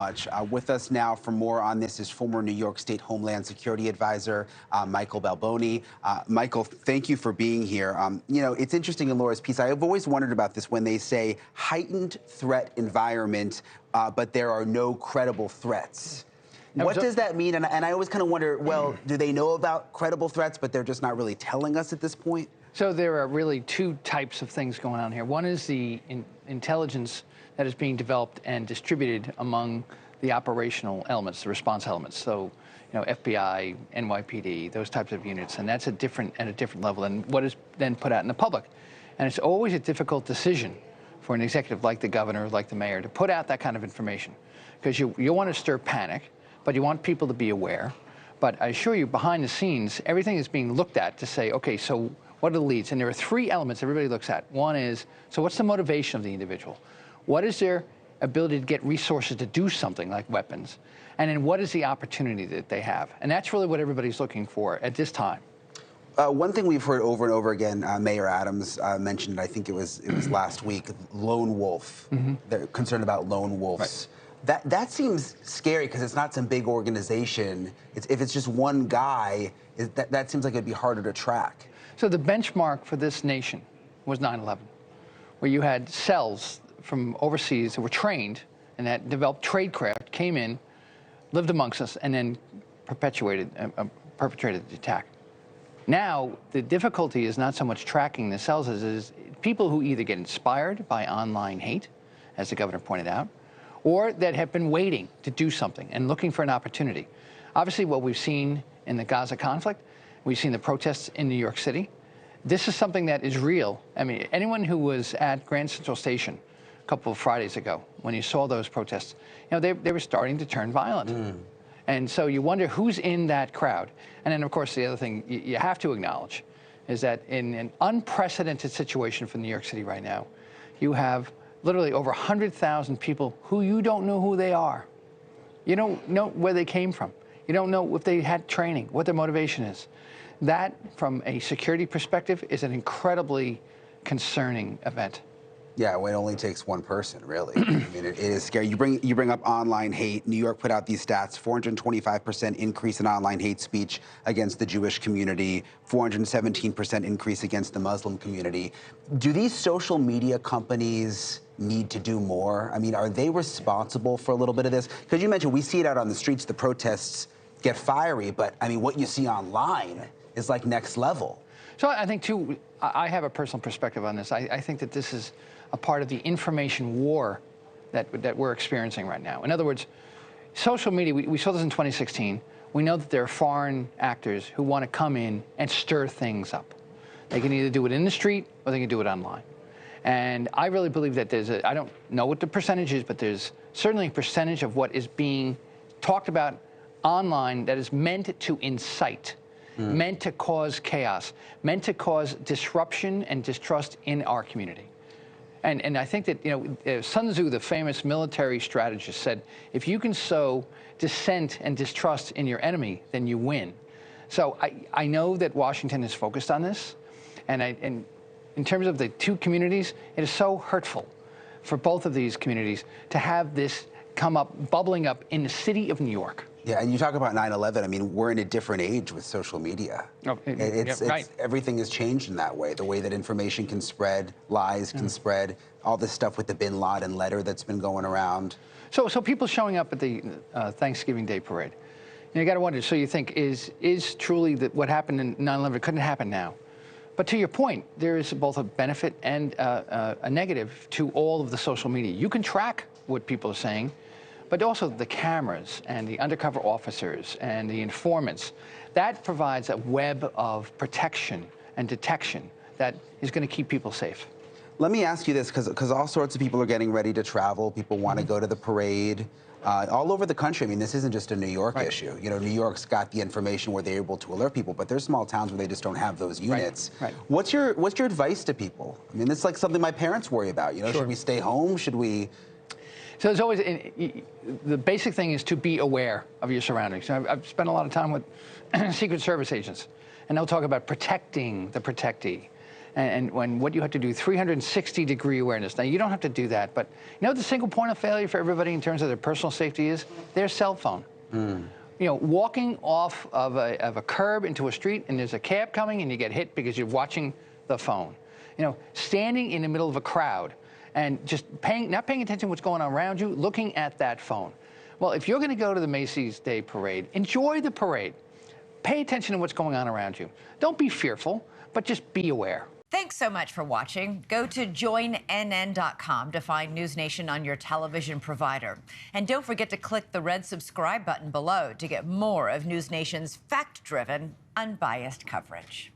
Much. With us now for more on this is former New York State Homeland Security Advisor Michael Balboni. Michael, thank you for being here. It's interesting in Laura's piece. I've always wondered about this when they say heightened threat environment, but there are no credible threats. What does that mean? And I always kind of wonder, well, do they know about credible threats, but they're just not really telling us at this point? So there are really two types of things going on here. One is the intelligence that is being developed and distributed among the operational elements, the response elements. So, FBI, NYPD, those types of units, and that's at a different level than what is then put out in the public. And it's always a difficult decision for an executive like the governor, like the mayor, to put out that kind of information, because you want to stir panic, but you want people to be aware. But I assure you, behind the scenes, everything is being looked at to say, okay, so what are the leads? And there are three elements everybody looks at. One is, so what's the motivation of the individual? What is their ability to get resources to do something like weapons? And then what is the opportunity that they have? And that's really what everybody's looking for at this time. One thing we've heard over and over again, Mayor Adams mentioned, I think it was last week, lone wolf. They're concerned about lone wolves. Right. That seems scary because it's not some big organization. If it's just one guy, that seems like it'd be harder to track. So the benchmark for this nation was 9/11, where you had cells from overseas that were trained and that developed tradecraft, came in, lived amongst us, and then perpetrated the attack. Now, the difficulty is not so much tracking the cells as is people who either get inspired by online hate, as the governor pointed out, or that have been waiting to do something and looking for an opportunity. Obviously, what we've seen in the Gaza conflict, we've seen the protests in New York City. This is something that is real. I mean, anyone who was at Grand Central Station a couple of Fridays ago, when you saw those protests, they were starting to turn violent. And so you wonder who's in that crowd. And then, of course, the other thing you have to acknowledge is that in an unprecedented situation for New York City right now, you have literally over 100,000 people who you don't know who they are. You don't know where they came from. You don't know if they had training, what their motivation is. That, from a security perspective, is an incredibly concerning event. Yeah, well, it only takes one person, really. I mean, it is scary. You bring up online hate. New York put out these stats: 425% increase in online hate speech against the Jewish community, 417% increase against the Muslim community. Do these social media companies need to do more? I mean, are they responsible for a little bit of this? Because you mentioned we see it out on the streets, the protests get fiery, but I mean, what you see online is like next level. So I think, too, I have a personal perspective on this. I think that this is a part of the information war that we're experiencing right now. In other words, social media, we saw this in 2016. We know that there are foreign actors who want to come in and stir things up. They can either do it in the street or they can do it online. And I really believe that I don't know what the percentage is, but there's certainly a percentage of what is being talked about online that is meant to incite, meant to cause chaos, meant to cause disruption and distrust in our community. And I think that, Sun Tzu, the famous military strategist, said, if you can sow dissent and distrust in your enemy, then you win. So I know that Washington is focused on this. And in terms of the two communities, it is so hurtful for both of these communities to have this come up, bubbling up in the city of New York. Yeah, and you talk about 9/11. I mean, we're in a different age with social media. Everything has changed in that way. The way that information can spread, lies can spread, all this stuff with the Bin Laden letter that's been going around. So people showing up at the Thanksgiving Day parade, you got to wonder. So you think, is truly that what happened in 9/11 couldn't happen now? But to your point, there is both a benefit and a negative to all of the social media. You can track what people are saying, but also the cameras and the undercover officers and the informants. That provides a web of protection and detection that is going to keep people safe. Let me ask you this, because all sorts of people are getting ready to travel. People want to go to the parade. All over the country. I mean, this isn't just a New York issue. New York's got the information where they're able to alert people, but there's small towns where they just don't have those units. What's your advice to people? I mean, it's like something my parents worry about. Should we stay home? Should we? So there's always, the basic thing is to be aware of your surroundings. I've spent a lot of time with Secret Service agents, and they'll talk about protecting the protectee. and when what you have to do, 360-degree awareness. Now, you don't have to do that, but you know what the single point of failure for everybody in terms of their personal safety is? Their cell phone. You know, walking off of a curb into a street and there's a cab coming and you get hit because you're watching the phone. You know, standing in the middle of a crowd and just not paying attention to what's going on around you, looking at that phone. Well, if you're going to go to the Macy's Day Parade, enjoy the parade. Pay attention to what's going on around you. Don't be fearful, but just be aware. Thanks so much for watching. Go to joinnn.com to find NewsNation on your television provider. And don't forget to click the red subscribe button below to get more of NewsNation's fact-driven, unbiased coverage.